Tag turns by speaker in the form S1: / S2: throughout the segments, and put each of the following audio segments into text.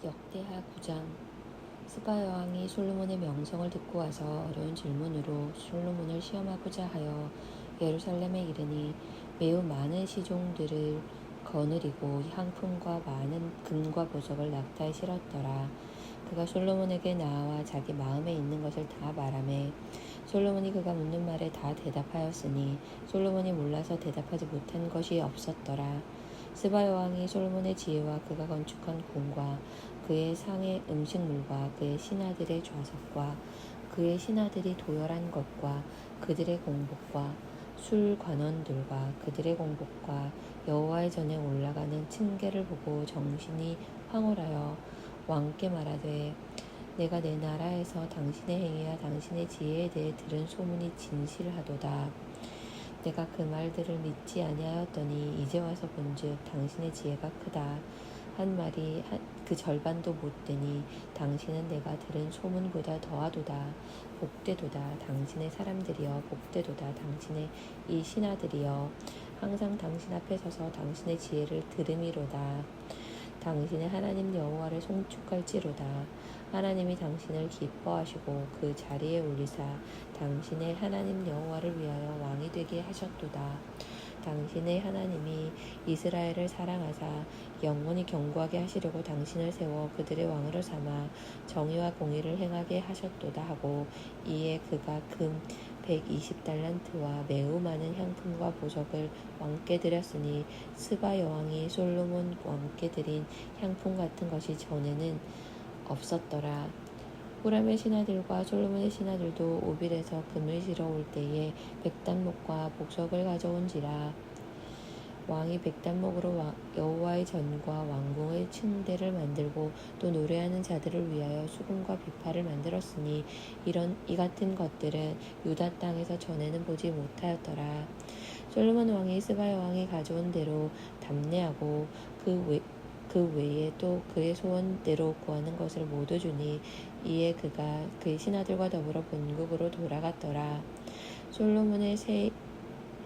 S1: 역대하 9장. 스바 여왕이 솔로몬의 명성을 듣고 와서 어려운 질문으로 솔로몬을 시험하고자 하여 예루살렘에 이르니 매우 많은 시종들을 거느리고 향품과 많은 금과 보석을 낙타에 실었더라. 그가 솔로몬에게 나와 자기 마음에 있는 것을 다 말하매 솔로몬이 그가 묻는 말에 다 대답하였으니 솔로몬이 몰라서 대답하지 못한 것이 없었더라. 스바 여왕이 솔로몬의 지혜와 그가 건축한 궁과 그의 상의 음식물과 그의 신하들의 좌석과 그의 신하들이 도열한 것과 그들의 공복과 술 관원들과 그들의 공복과 여호와의 전에 올라가는 층계를 보고 정신이 황홀하여 왕께 말하되 내가 내 나라에서 당신의 행위와 당신의 지혜에 대해 들은 소문이 진실하도다. 내가 그 말들을 믿지 아니하였더니 이제 와서 본즉 당신의 지혜가 크다. 한 말이 그 절반도 못 되니 당신은 내가 들은 소문보다 더하도다. 복되도다. 당신의 사람들이여 복되도다. 당신의 이 신하들이여 항상 당신 앞에 서서 당신의 지혜를 들음이로다. 당신의 하나님 여호와를 송축할지로다. 하나님이 당신을 기뻐하시고 그 자리에 올리사 당신의 하나님 여호와를 위하여 왕이 되게 하셨도다. 당신의 하나님이 이스라엘을 사랑하사 영원히 견고하게 하시려고 당신을 세워 그들의 왕으로 삼아 정의와 공의를 행하게 하셨도다 하고 이에 그가 금 120달란트와 매우 많은 향품과 보석을 왕께 드렸으니 스바 여왕이 솔로몬 왕께 드린 향품 같은 것이 전에는 없었더라. 후람의 신하들과 솔로몬의 신하들도 오빌에서 금을 실어 올 때에 백단목과 복석을 가져온지라. 왕이 백단목으로 여호와의 전과 왕궁의 층대를 만들고 또 노래하는 자들을 위하여 수금과 비파를 만들었으니 이 같은 것들은 유다 땅에서 전에는 보지 못하였더라. 솔로몬 왕이 스바 여왕이 가져온 대로 답례하고 그 외에 또 그의 소원대로 구하는 것을 모두 주니 이에 그가 그의 신하들과 더불어 본국으로 돌아갔더라. 솔로몬의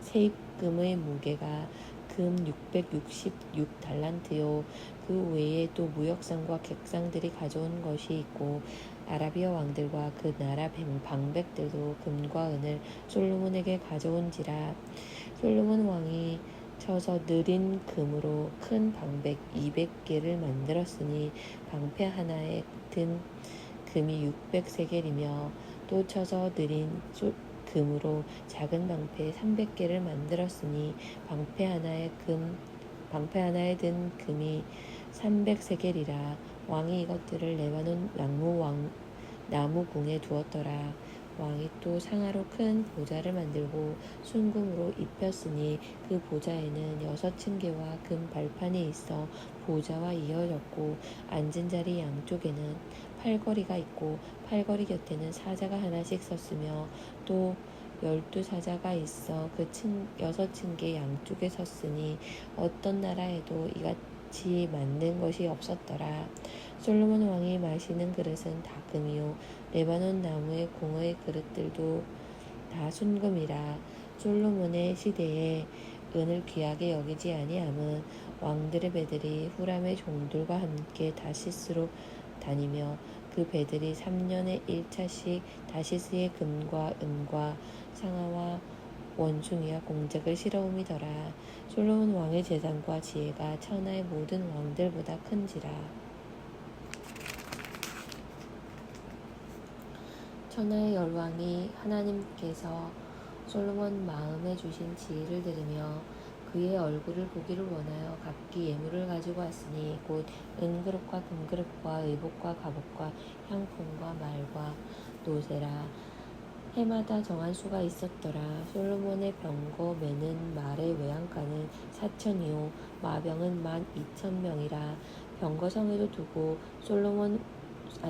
S1: 세입금의 무게가 금 666달란트요. 그 외에 또 무역상과 객상들이 가져온 것이 있고 아라비아 왕들과 그 나라 방백들도 금과 은을 솔로몬에게 가져온지라. 솔로몬 왕이 쳐서 느린 금으로 큰 방백 200개를 만들었으니 방패 하나에 든 금이 600세겔이며 또 쳐서 느린 금으로 작은 방패 300개를 만들었으니 방패 하나에 든 금이 300세겔이라. 왕이 이것들을 레바논 나무궁에 두었더라. 왕이 또 상하로 큰 보좌를 만들고 순금으로 입혔으니 그 보좌에는 6층계와 금 발판이 있어 보좌와 이어졌고 앉은 자리 양쪽에는 팔걸이가 있고 팔걸이 곁에는 사자가 하나씩 섰으며 또 12사자가 있어 그 6층계 양쪽에 섰으니 어떤 나라에도 이같이 만든 것이 없었더라. 솔로몬 왕이 마시는 그릇은 다 금이요 레바논 나무의 공의 그릇들도 다 순금이라. 솔로몬의 시대에 은을 귀하게 여기지 아니함은 왕들의 배들이 후람의 종들과 함께 다시스로 다니며 그 배들이 3년에 1차씩 다시스의 금과 은과 상아와 원숭이와 공작을 실어옴이더라. 솔로몬 왕의 재산과 지혜가 천하의 모든 왕들보다 큰지라. 천하의 열왕이 하나님께서 솔로몬 마음에 주신 지혜를 들으며 그의 얼굴을 보기를 원하여 각기 예물을 가지고 왔으니 곧 은그릇과 금그릇과 의복과 갑옷과 향품과 말과 노새라. 해마다 정한 수가 있었더라. 솔로몬의 병거 매는 말의 외양간은 4천이요 마병은 12,000명이라. 병거 성에도 두고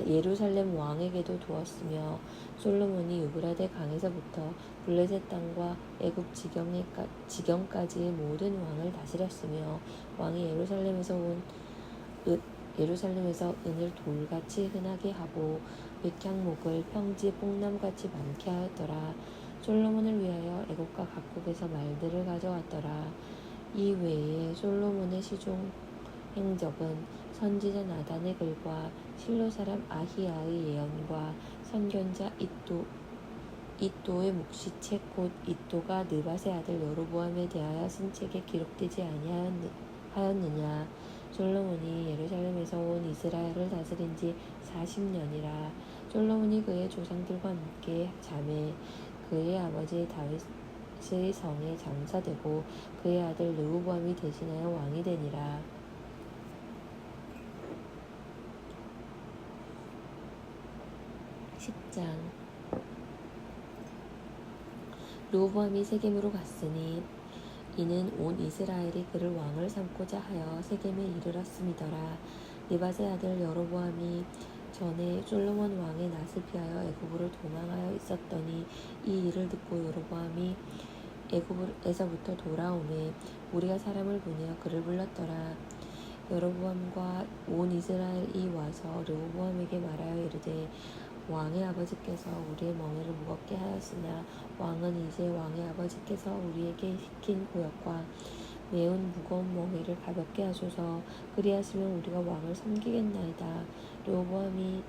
S1: 예루살렘 왕에게도 두었으며 솔로몬이 유브라데 강에서부터 블레셋 땅과 애굽 지경까지의 모든 왕을 다스렸으며 왕이 예루살렘에서 은을 돌같이 흔하게 하고 백향목을 평지 뽕나무같이 많게 하였더라. 솔로몬을 위하여 애국과 각국에서 말들을 가져왔더라. 이 외에 솔로몬의 시종 행적은 선지자 나단의 글과 실로 사람 아히야의 예언과 선견자 이또의 묵시책 곧 이또가 느밧의 아들 여로보암에 대하여 쓴 책에 기록되지 아니하였느냐. 솔로몬이 예루살렘에서 온 이스라엘을 다스린 지 40년이라. 솔로몬이 그의 조상들과 함께 잠에 그의 아버지 다윗의 성에 장사되고 그의 아들 르호보암이 대신하여 왕이 되니라. 10장. 르호보암이 세겜으로 갔으니 이는 온 이스라엘이 그를 왕을 삼고자 하여 세겜에 이르렀음이더라. 느밧의 아들 여로보암이 전에 솔로몬 왕의 낯을 피하여 애굽으로 도망하여 있었더니 이 일을 듣고 여로보암이 애굽에서부터 돌아오매 우리가 사람을 보내어 그를 불렀더라. 여로보암과 온 이스라엘이 와서 르호보암에게 말하여 이르되 왕의 아버지께서 우리의 멍에를 무겁게 하였으나 왕은 이제 왕의 아버지께서 우리에게 시킨 고역과 매운 무거운 멍에를 가볍게 하소서. 그리하시면 우리가 왕을 섬기겠나이다. 르호보암이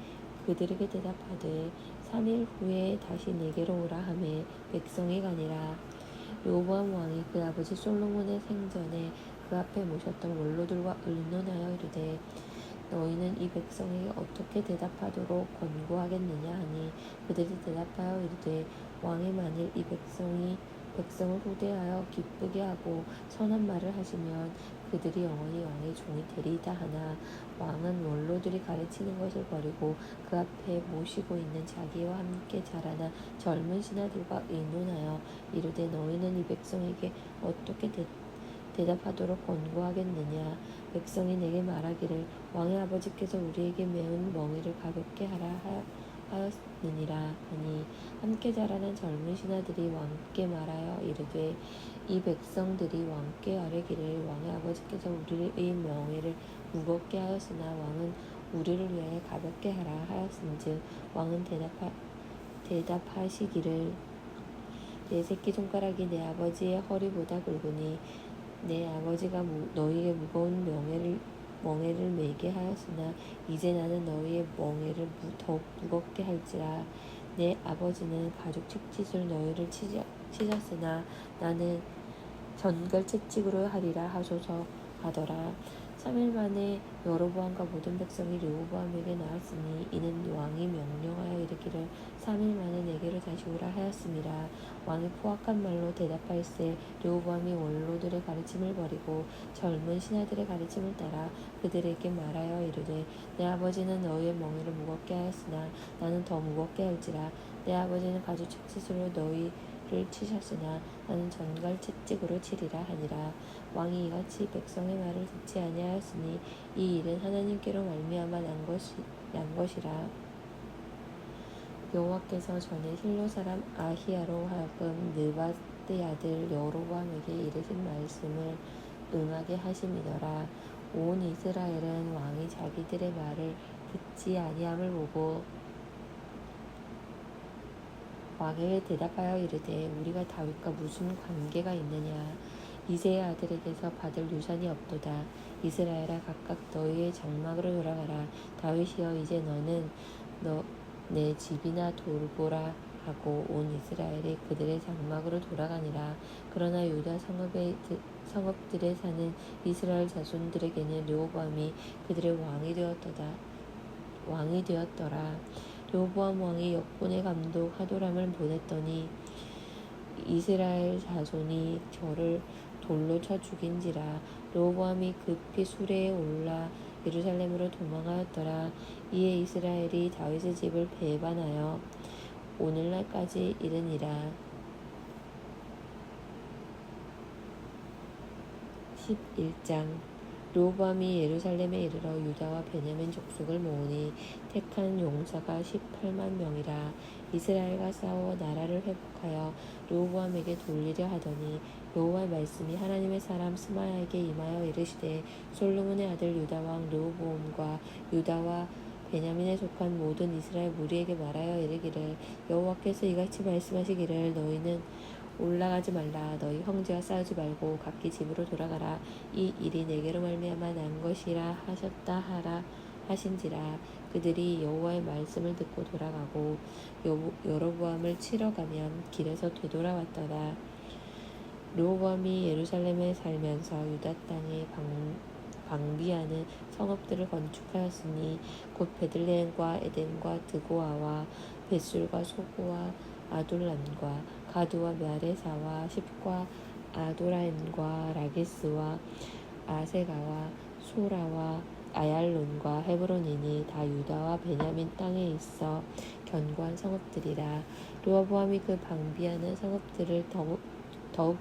S1: 그들에게 대답하되 3일 후에 다시 내게로 오라 하매 백성이 가니라. 르호보암 왕이 그 아버지 솔로몬의 생전에 그 앞에 모셨던 원로들과 의논하여 이르되 너희는 이 백성에게 어떻게 대답하도록 권고하겠느냐 하니 그들이 대답하여 이르되 왕이 만일 이 백성을 후대하여 기쁘게 하고 선한 말을 하시면 그들이 영원히 왕의 종이 되리이다 하나 왕은 원로들이 가르치는 것을 버리고 그 앞에 모시고 있는 자기와 함께 자라난 젊은 신하들과 의논하여 이르되 너희는 이 백성에게 어떻게 대답하도록 권고하겠느냐. 백성이 내게 말하기를 왕의 아버지께서 우리에게 매운 멍에를 가볍게 하라 하였느니라 하니 함께 자라난 젊은 신하들이 왕께 말하여 이르되 이 백성들이 왕께 아뢰기를 왕의 아버지께서 우리의 명예를 무겁게 하였으나 왕은 우리를 위하여 가볍게 하라 하였은즉 왕은 대답하시기를 내 새끼손가락이 내 아버지의 허리보다 굵으니 내 아버지가 너희에게 무거운 멍에를 메게 하였으나 이제 나는 너희의 멍에를 더욱 무겁게 할지라. 내 아버지는 가죽 채찍으로 너희를 치셨으나 나는 전갈 채찍으로 하리라 하소서 하더라. 3일 만에 여로보암과 모든 백성이 르호보암에게 나왔으니 이는 왕이 명령하여 이르기를 3일 만에 내게로 다시 오라 하였음이라. 왕이 포악한 말로 대답할세 르호보암이 원로들의 가르침을 버리고 젊은 신하들의 가르침을 따라 그들에게 말하여 이르되 내 아버지는 너희의 멍에를 무겁게 하였으나 나는 더 무겁게 할지라. 내 아버지는 가죽 채찍으로 너희를 치셨으나 나는 전갈 채찍으로 치리라 하니라. 왕이 이같이 백성의 말을 듣지 아니하였으니 이 일은 하나님께로 말미암아 난 것이라. 여호와께서 전에 실로 사람 아히야로 하여금 느밧의 아들 여로보암에게 이르신 말씀을 응하게 하심이더라. 온 이스라엘은 왕이 자기들의 말을 듣지 아니함을 보고 왕에게 대답하여 이르되 우리가 다윗과 무슨 관계가 있느냐. 이새의 아들에게서 받을 유산이 없도다. 이스라엘아 각각 너희의 장막으로 돌아가라. 다윗이여 이제 너는 내 집이나 돌보라 하고 온 이스라엘이 그들의 장막으로 돌아가니라. 그러나 유다 성읍들에 사는 이스라엘 자손들에게는 르호보암이 그들의 왕이 되었더라. 르호보암 왕이 역본의 감독 하도람을 보냈더니 이스라엘 자손이 저를 돌로 쳐 죽인지라. 르호보암이 급히 수레에 올라 예루살렘으로 도망하였더라. 이에 이스라엘이 다윗의 집을 배반하여 오늘날까지 이르니라. 11장. 르호보암이 예루살렘에 이르러 유다와 베냐민 족속을 모으니 택한 용사가 18만 명이라. 이스라엘과 싸워 나라를 회복하여 르호보암에게 돌리려 하더니 여호와의 말씀이 하나님의 사람 스마야에게 임하여 이르시되 솔로몬의 아들 유다 왕 르호보암과 유다와 베냐민에 속한 모든 이스라엘 무리에게 말하여 이르기를 여호와께서 이같이 말씀하시기를 너희는 올라가지 말라. 너희 형제와 싸우지 말고 각기 집으로 돌아가라. 이 일이 내게로 말미암아 난 것이라 하셨다 하라 하신지라. 그들이 여호와의 말씀을 듣고 돌아가고 여로보암을 치러 가면 길에서 되돌아왔더라. 르호보암이 예루살렘에 살면서 유다 땅에 방비하는 성읍들을 건축하였으니 곧 베들레헴과 에덴과 드고아와 벳술과 소고와 아돌람과 가두와 메레사와 십과 아도라임과 라기스와 아세가와 소라와 아얄론과 헤브론이니 다 유다와 베냐민 땅에 있어 견고한 성읍들이라. 르호보암이 그 방비하는 성읍들을 더욱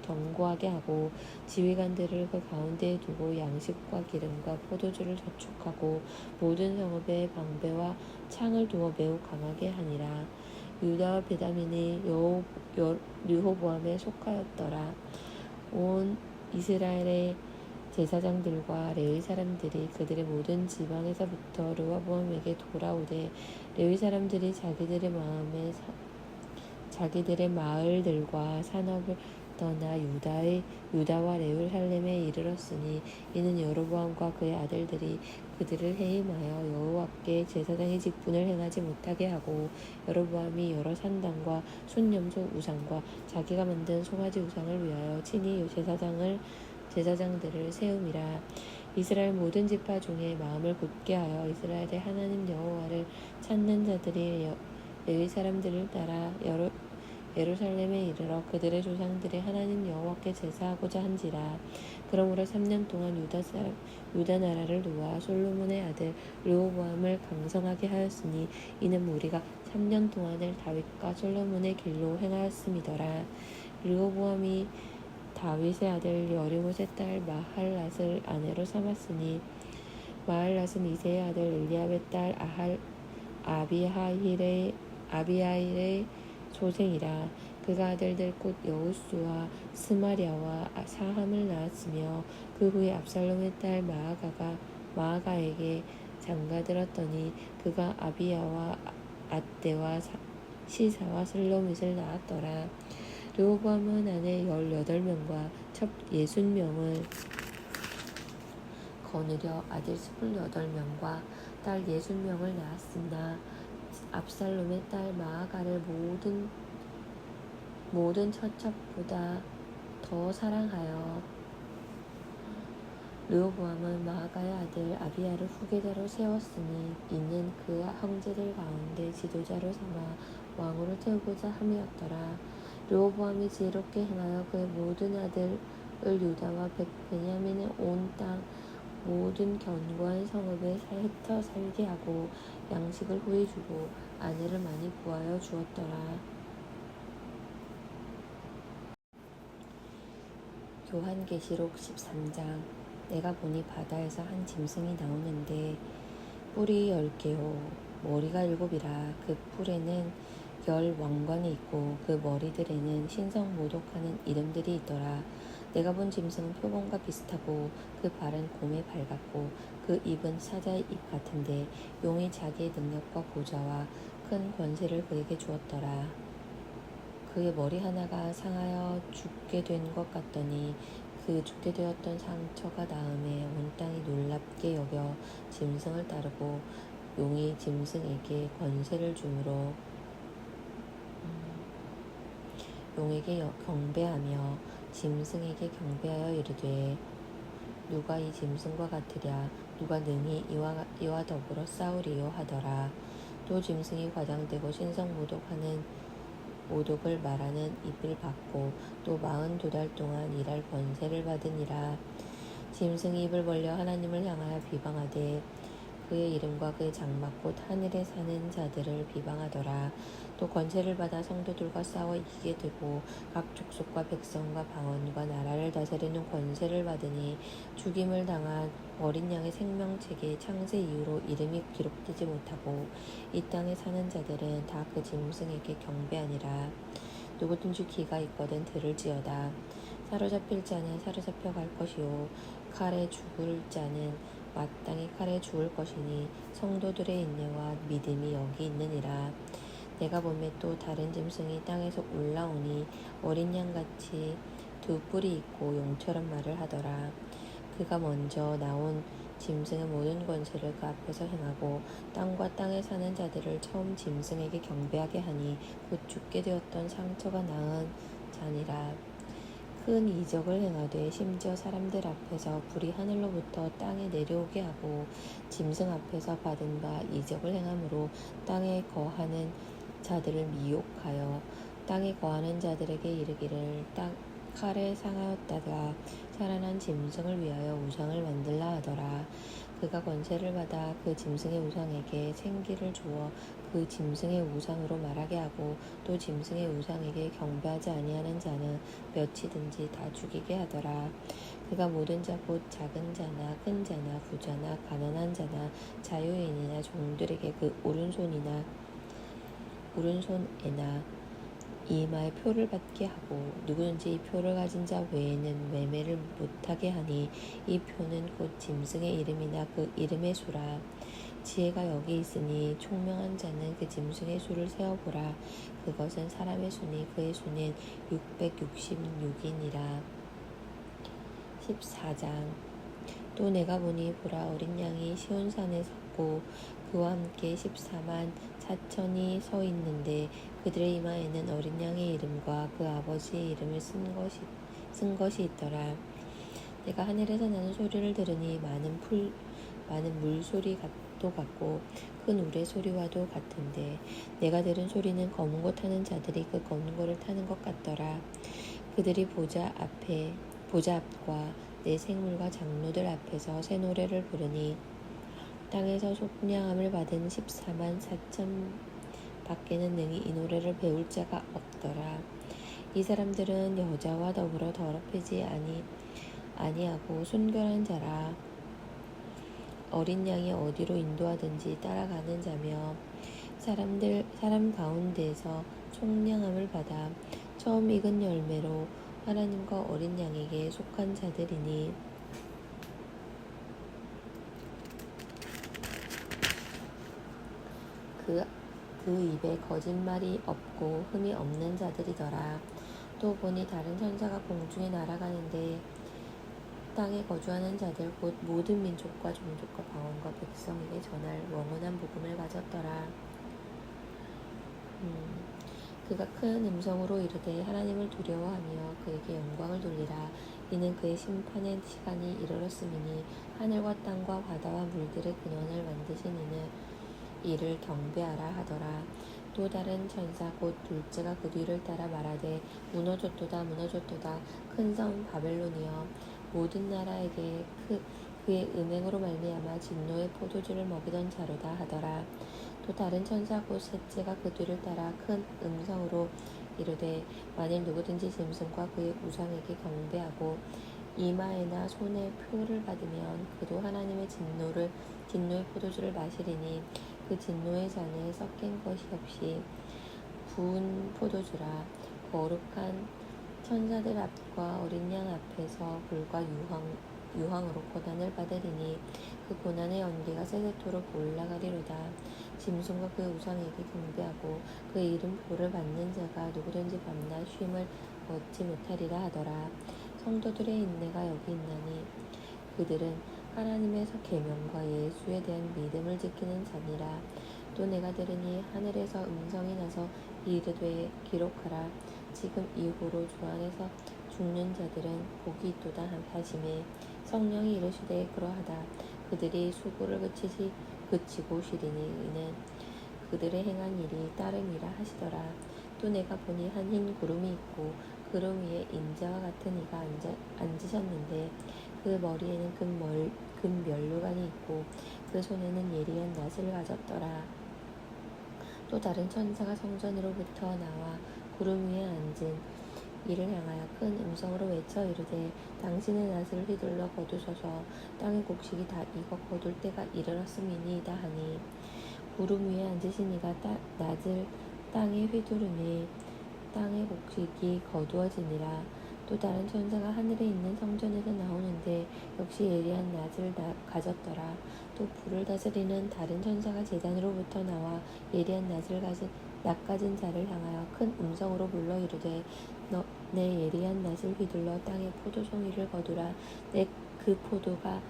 S1: 견고하게 하고 지휘관들을 그 가운데에 두고 양식과 기름과 포도주를 저축하고 모든 성읍에 방배와 창을 두어 매우 강하게 하니라. 유다와 베냐민이 르호보암에 속하였더라. 온 이스라엘의 제사장들과 레위 사람들이 그들의 모든 지방에서부터 르호보암에게 돌아오되 레위 사람들이 자기들의 마을들과 산업을 떠나 유다와 예루살렘에 이르렀으니 이는 여로보암과 그의 아들들이 그들을 해임하여 여호와께 제사장의 직분을 행하지 못하게 하고 여로보암이 여러 산당과 순념소 우상과 자기가 만든 송아지 우상을 위하여 친히 제사장들을 세움이라. 이스라엘 모든 지파 중에 마음을 굳게 하여 이스라엘의 하나님 여호와를 찾는 자들이 레위 사람들을 따라 예루살렘에 이르러 그들의 조상들의 하나님 여호와께 제사하고자 한지라. 그러므로 3년 동안 유다 나라를 놓아 솔로몬의 아들 르호보암을 강성하게 하였으니 이는 무리가 3년 동안을 다윗과 솔로몬의 길로 행하였음이더라. 르호보암이 다윗의 아들 여리못의 딸 마할랏을 아내로 삼았으니 마할랏은 이새의 아들 엘리압의 딸 아비하일의 소생이라. 그가 아들들 곧 여우수와 스마랴와 사함을 낳았으며 그 후에 압살롬의 딸 마아가에게 장가들었더니 그가 아비야와 앗대와 시사와 슬로밋을 낳았더라. 르호보암은 아내 18명과 첩 60명을 거느려 아들 28명과 딸 60명을 낳았으나 압살롬의 딸 마아가를 모든 처첩보다 더 사랑하여 르호보암은 마아가의 아들 아비야를 후계자로 세웠으니 이는 그 형제들 가운데 지도자로 삼아 왕으로 세우고자 함이었더라. 르호보암이 지혜롭게 행하여 그의 모든 아들을 유다와 베냐민의 온 땅 모든 견고한 성읍에 흩어 살게 하고 양식을 후히 주고 아내를 많이 구하여 주었더라. 요한계시록 13장. 내가 보니 바다에서 한 짐승이 나오는데 뿔이 10개요 머리가 7이라. 그 뿔에는 10왕관이 있고 그 머리들에는 신성모독하는 이름들이 있더라. 내가 본 짐승은 표범과 비슷하고 그 발은 곰의 발 같고 그 입은 사자의 입 같은데 용이 자기의 능력과 보좌와 큰 권세를 그에게 주었더라. 그의 머리 하나가 상하여 죽게 된 것 같더니 그 죽게 되었던 상처가 나음에 온 땅이 놀랍게 여겨 짐승을 따르고 용이 짐승에게 권세를 주므로 용에게 경배하며 짐승에게 경배하여 이르되 누가 이 짐승과 같으랴. 누가 능히 이와 더불어 싸우리요 하더라. 또 짐승이 과장되고 모독을 말하는 입을 받고 또 42달 동안 일할 권세를 받으니라. 짐승이 입을 벌려 하나님을 향하여 비방하되 그의 이름과 그의 장막 곧 하늘에 사는 자들을 비방하더라. 또 권세를 받아 성도들과 싸워 이기게 되고 각 족속과 백성과 방언과 나라를 다스리는 권세를 받으니 죽임을 당한 어린 양의 생명책에 창세 이후로 이름이 기록되지 못하고 이 땅에 사는 자들은 다 그 짐승에게 경배하니라. 누구든지 귀가 있거든 들을지어다. 사로잡힐 자는 사로잡혀 갈 것이요 칼에 죽을 자는 마땅히 칼에 죽을 것이니 성도들의 인내와 믿음이 여기 있느니라. 내가 보매 또 다른 짐승이 땅에서 올라오니 어린 양같이 두 뿔이 있고 용처럼 말을 하더라. 그가 먼저 나온 짐승의 모든 권세를 그 앞에서 행하고 땅과 땅에 사는 자들을 처음 짐승에게 경배하게 하니 곧 죽게 되었던 상처가 나은 자니라. 큰 이적을 행하되 심지어 사람들 앞에서 불이 하늘로부터 땅에 내려오게 하고 짐승 앞에서 받은 바 이적을 행함으로 땅에 거하는 자들을 미혹하여 땅에 거하는 자들에게 이르기를 칼에 상하였다가 살아난 짐승을 위하여 우상을 만들라 하더라. 그가 권세를 받아 그 짐승의 우상에게 생기를 주어 그 짐승의 우상으로 말하게 하고 또 짐승의 우상에게 경배하지 아니하는 자는 몇이든지 다 죽이게 하더라. 그가 모든 자 곧 작은 자나 큰 자나 부자나 가난한 자나 자유인이나 종들에게 그 오른손에나 이마에 표를 받게 하고 누구든지 이 표를 가진 자 외에는 매매를 못하게 하니 이 표는 곧 짐승의 이름이나 그 이름의 수라. 지혜가 여기 있으니 총명한 자는 그 짐승의 수를 세어보라. 그것은 사람의 수니 그의 수는 666이니라. 14장. 또 내가 보니 보라 어린 양이 시온산에 섰고 그와 함께 14만 4천이 서 있는데 그들의 이마에는 어린 양의 이름과 그 아버지의 이름을 쓴 것이 있더라. 내가 하늘에서 나는 소리를 들으니 많은 물소리도 같고 큰 우레 소리와도 같은데 내가 들은 소리는 검은 고 타는 자들이 그 검은 고를 타는 것 같더라. 그들이 보좌 앞과 내 생물과 장로들 앞에서 새 노래를 부르니 땅에서 속량함을 받은 14만 4천 밖에는 능히 이 노래를 배울 자가 없더라. 이 사람들은 여자와 더불어 더럽히지 아니하고 순결한 자라. 어린 양이 어디로 인도하든지 따라가는 자며 사람 가운데서 속량함을 받아 처음 익은 열매로 하나님과 어린 양에게 속한 자들이니 그 입에 거짓말이 없고 흠이 없는 자들이더라. 또 보니 다른 천사가 공중에 날아가는데 땅에 거주하는 자들 곧 모든 민족과 종족과 방언과 백성에게 전할 영원한 복음을 가졌더라. 그가 큰 음성으로 이르되 하나님을 두려워하며 그에게 영광을 돌리라. 이는 그의 심판의 시간이 이르렀음이니 하늘과 땅과 바다와 물들의 근원을 만드신 이를 경배하라 하더라. 또 다른 천사 곧 둘째가 그 뒤를 따라 말하되 무너졌도다 무너졌도다 큰 성 바벨론이여 모든 나라에게 그의 음행으로 말미암아 진노의 포도주를 먹이던 자로다 하더라. 또 다른 천사 곧 셋째가 그 뒤를 따라 큰 음성으로 이르되 만일 누구든지 짐승과 그의 우상에게 경배하고 이마에나 손에 표를 받으면 그도 하나님의 진노의 포도주를 마시리니 그 진노의 잔에 섞인 것이 없이 부은 포도주라. 거룩한 천사들 앞과 어린 양 앞에서 불과 유황으로 고난을 받으리니 그 고난의 연기가 세세토록 올라가리로다. 짐승과 그 우상에게 경배하고 그 이름 보를 받는 자가 누구든지 밤낮 쉼을 얻지 못하리라 하더라. 성도들의 인내가 여기 있나니 그들은 하나님의 계명과 예수에 대한 믿음을 지키는 자니라. 또 내가 들으니 하늘에서 음성이 나서 이르되 기록하라. 지금 이후로 주 안에서 죽는 자들은 복이 있도다 하시매 성령이 이르시되 그러하다. 그들이 수고를 그치고 쉬리니 이는 그들의 행한 일이 따름이라 하시더라. 또 내가 보니 한 흰 구름이 있고 구름 위에 인자와 같은 이가 앉으셨는데 그 머리에는 금 면류관이 있고 그 손에는 예리한 낫을 가졌더라. 또 다른 천사가 성전으로부터 나와 구름 위에 앉은 이를 향하여 큰 음성으로 외쳐 이르되 당신의 낫을 휘둘러 거두소서. 땅의 곡식이 다 익어 거둘 때가 이르렀음이니이다 하니 구름 위에 앉으신 이가 낫을 땅에 휘두르니 땅의 곡식이 거두어지니라. 또 다른 천사가 하늘에 있는 성전에서 나오는데 역시 예리한 낫을 가졌더라. 또 불을 다스리는 다른 천사가 제단으로부터 나와 예리한 낫 가진 자를 향하여 큰 음성으로 불러 이르되 내 예리한 낫을 휘둘러 땅에 포도송이를 거두라. 내 그 포도가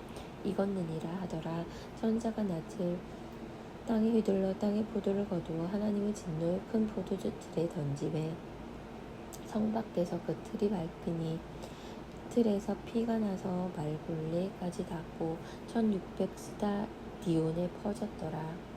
S1: 익었느니라 하더라. 천사가 낫을 땅에 휘둘러 땅에 포도를 거두어 하나님의 진노의 큰 포도주틀에 던지매 성 밖에서 그 틀이 밟히니 틀에서 피가 나서 말굴레까지 닿고 1600스다디온에 퍼졌더라.